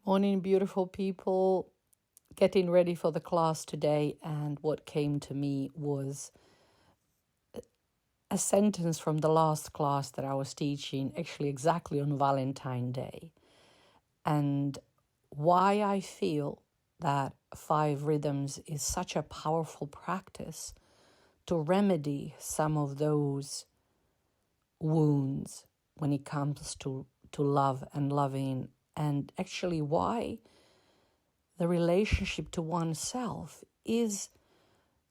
Morning, beautiful people. Getting ready for the class today, and what came to me was a sentence from the last class that I was teaching, actually exactly on Valentine's Day, and why I feel that 5 rhythms is such a powerful practice to remedy some of those wounds when it comes to love and loving, and actually why the relationship to oneself is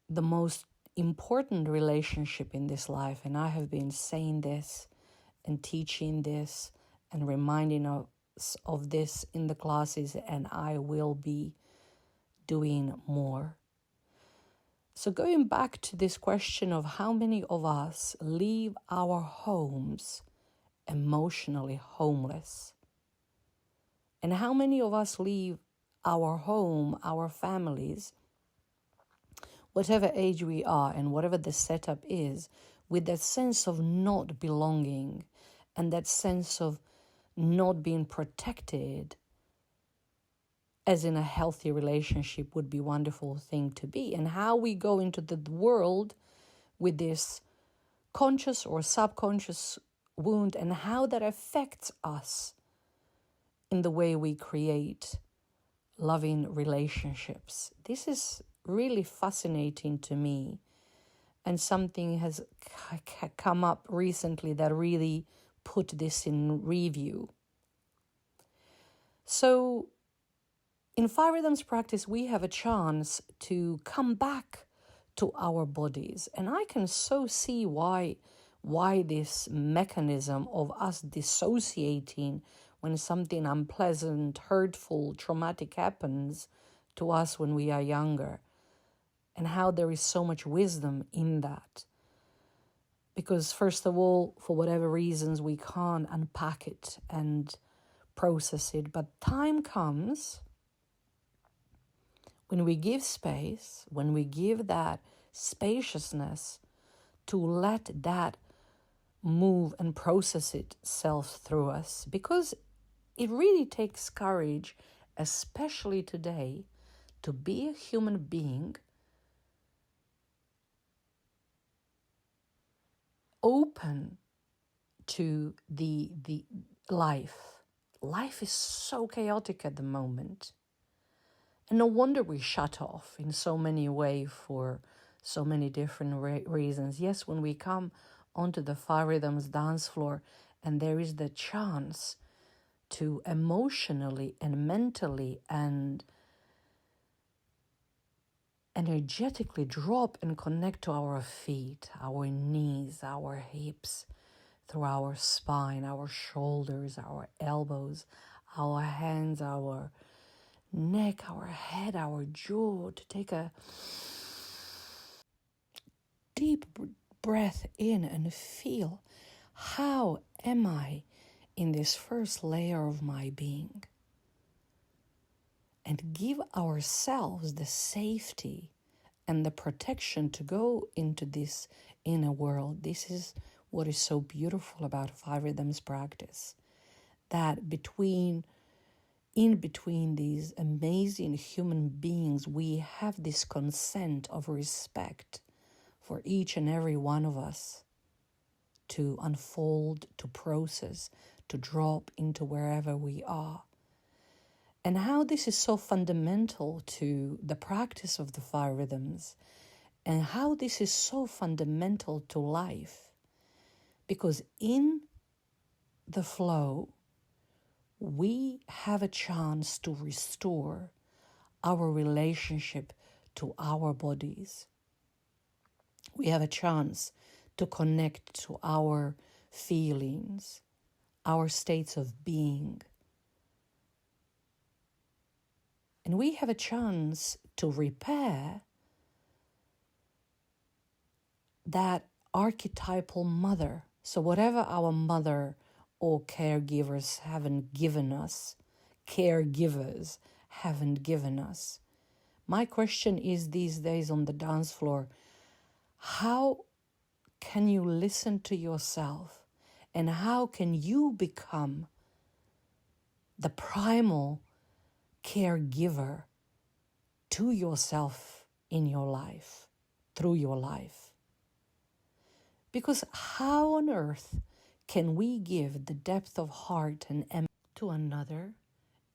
the most important relationship in this life. And I have been saying this and teaching this and reminding us of this in the classes, and I will be doing more. So going back to this question of how many of us leave our homes emotionally homeless, and how many of us leave our home, our families, whatever age we are and whatever the setup is, with that sense of not belonging and that sense of not being protected, as in a healthy relationship would be a wonderful thing to be, and how we go into the world with this conscious or subconscious wound, and how that affects us in the way we create loving relationships. This is really fascinating to me, and something has come up recently that really put this in review. So in 5 rhythms practice, we have a chance to come back to our bodies, and I can so see why this mechanism of us dissociating when something unpleasant, hurtful, traumatic happens to us when we are younger, and how there is so much wisdom in that. Because first of all, for whatever reasons, we can't unpack it and process it, but time comes when we give space, when we give that spaciousness to let that move and process itself through us, because it really takes courage, especially today, to be a human being open to the life. Life is so chaotic at the moment. And no wonder we shut off in so many ways for so many different reasons. Yes, when we come onto the 5 rhythms dance floor and there is the chance to emotionally and mentally and energetically drop and connect to our feet, our knees, our hips, through our spine, our shoulders, our elbows, our hands, our neck, our head, our jaw, to take a deep breath in and feel, how am I in this first layer of my being? And give ourselves the safety and the protection to go into this inner world. This is what is so beautiful about 5 rhythms practice, that in between these amazing human beings, we have this consent of respect for each and every one of us to unfold, to process, to drop into wherever we are. And how this is so fundamental to the practice of the 5 rhythms, and how this is so fundamental to life. Because in the flow, we have a chance to restore our relationship to our bodies. We have a chance to connect to our feelings, our states of being. And we have a chance to repair that archetypal mother. So whatever our mother or caregivers haven't given us, my question is these days on the dance floor, how can you listen to yourself, and how can you become the primal caregiver to yourself in your life, through your life. Because how on earth can we give the depth of heart and empathy to another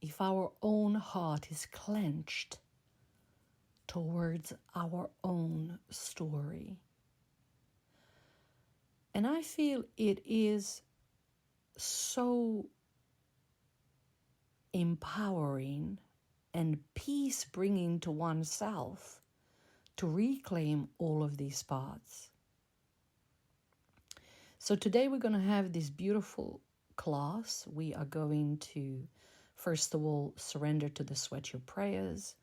if our own heart is clenched towards our own story? And I feel it is so empowering and peace bringing to oneself to reclaim all of these parts. So today we're going to have this beautiful class. We are going to, first of all, surrender to the sweat your prayers,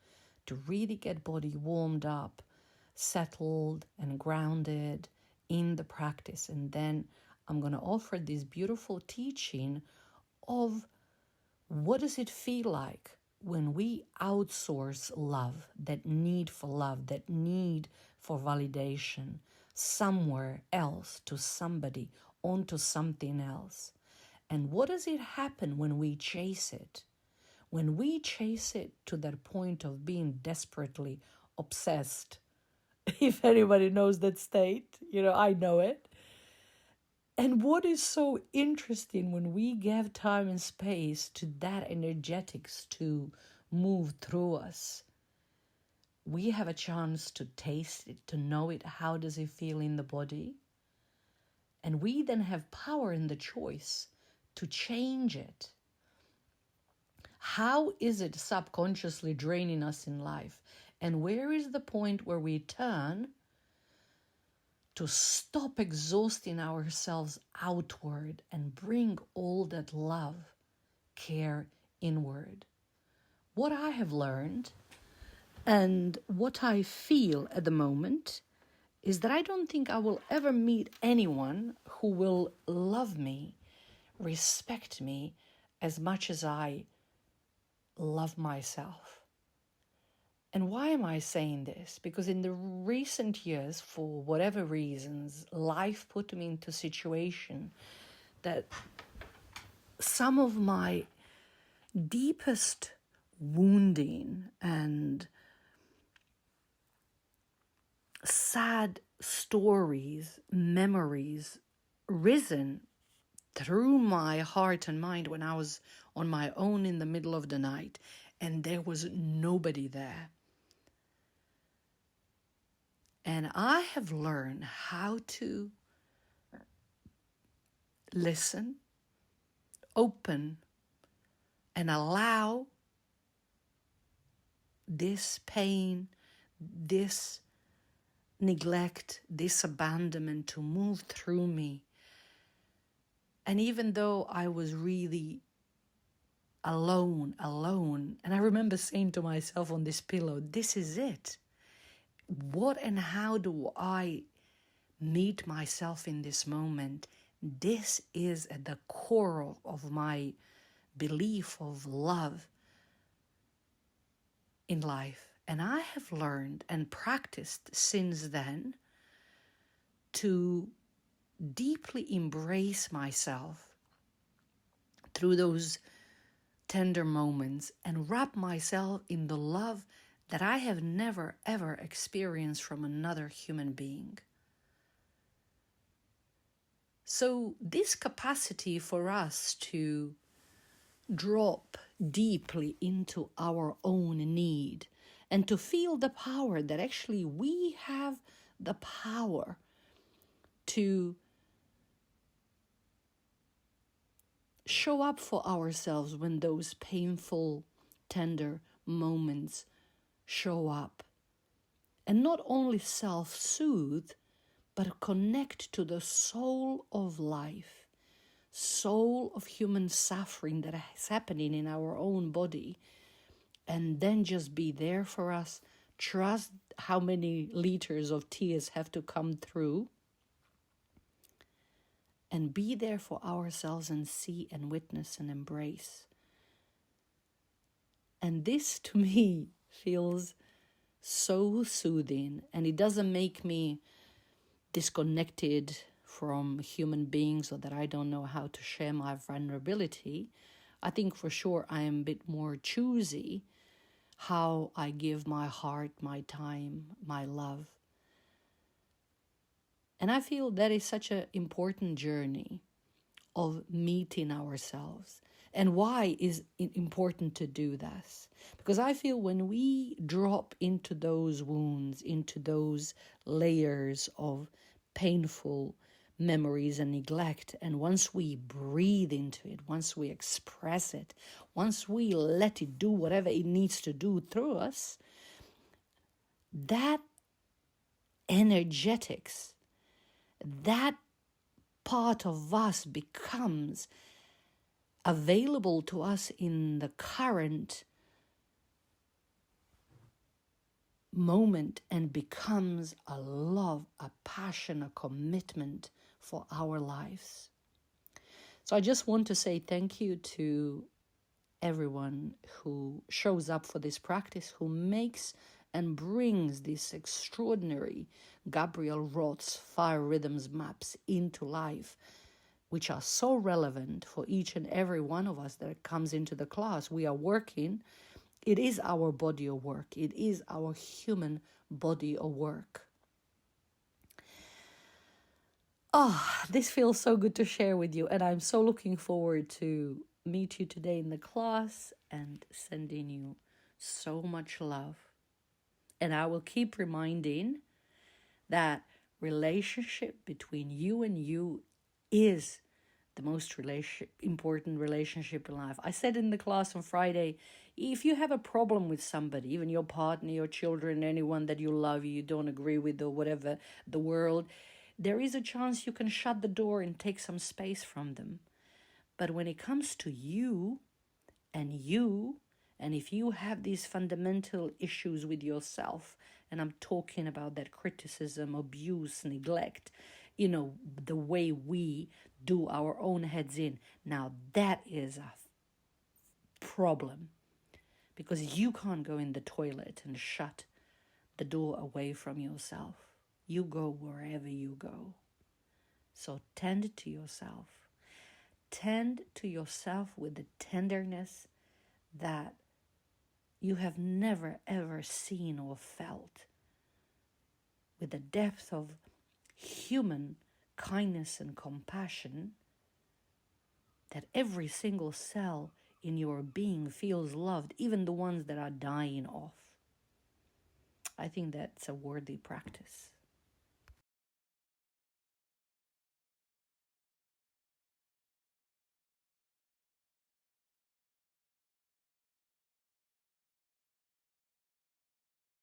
to really get body warmed up, settled and grounded in the practice. And then I'm going to offer this beautiful teaching of what does it feel like when we outsource love, that need for love, that need for validation, somewhere else, to somebody, onto something else. And what does it happen when we chase it? When we chase it to that point of being desperately obsessed, if anybody knows that state, I know it. And what is so interesting when we give time and space to that energetics to move through us, we have a chance to taste it, to know it. How does it feel in the body? And we then have power in the choice to change it. How is it subconsciously draining us in life? And where is the point where we turn to stop exhausting ourselves outward and bring all that love, care inward? What I have learned and what I feel at the moment is that I don't think I will ever meet anyone who will love me, respect me as much as I love myself. And why am I saying this? Because in the recent years, for whatever reasons, life put me into a situation that some of my deepest wounding and sad stories, memories, risen through my heart and mind when I was on my own in the middle of the night and there was nobody there. And I have learned how to listen, open, and allow this pain, this neglect, this abandonment to move through me. And even though I was really alone, and I remember saying to myself on this pillow, this is it. What and how do I meet myself in this moment? This is at the core of my belief of love in life. And I have learned and practiced since then to deeply embrace myself through those tender moments and wrap myself in the love that I have never ever experienced from another human being. So this capacity for us to drop deeply into our own need and to feel the power that actually we have the power to show up for ourselves when those painful, tender moments show up. And not only self-soothe, but connect to the soul of life, soul of human suffering that is happening in our own body, and then just be there for us, trust how many liters of tears have to come through, and be there for ourselves and see and witness and embrace. And this to me feels so soothing, and it doesn't make me disconnected from human beings or that I don't know how to share my vulnerability. I think for sure I am a bit more choosy how I give my heart, my time, my love. And I feel that is such an important journey of meeting ourselves. And why is it important to do this? Because I feel when we drop into those wounds, into those layers of painful memories and neglect, and once we breathe into it, once we express it, once we let it do whatever it needs to do through us, that energetics, that part of us becomes available to us in the current moment and becomes a love, a passion, a commitment for our lives. So I just want to say thank you to everyone who shows up for this practice, who makes and brings this extraordinary Gabriel Roth's Fire Rhythms maps into life, which are so relevant for each and every one of us that comes into the class. We are working. It is our body of work. It is our human body of work. This feels so good to share with you, and I'm so looking forward to meet you today in the class and sending you so much love. And I will keep reminding that relationship between you and you is the most important relationship in life. I said in the class on Friday, if you have a problem with somebody, even your partner, your children, anyone that you love, you don't agree with, or whatever, the world, there is a chance you can shut the door and take some space from them. But when it comes to you, and if you have these fundamental issues with yourself, and I'm talking about that criticism, abuse, neglect, the way we do our own heads in, now that is a problem, because you can't go in the toilet and shut the door away from yourself. You go wherever you go. So tend to yourself. Tend to yourself with the tenderness that you have never ever seen or felt, with the depth of human kindness and compassion that every single cell in your being feels loved, even the ones that are dying off. I think that's a worthy practice.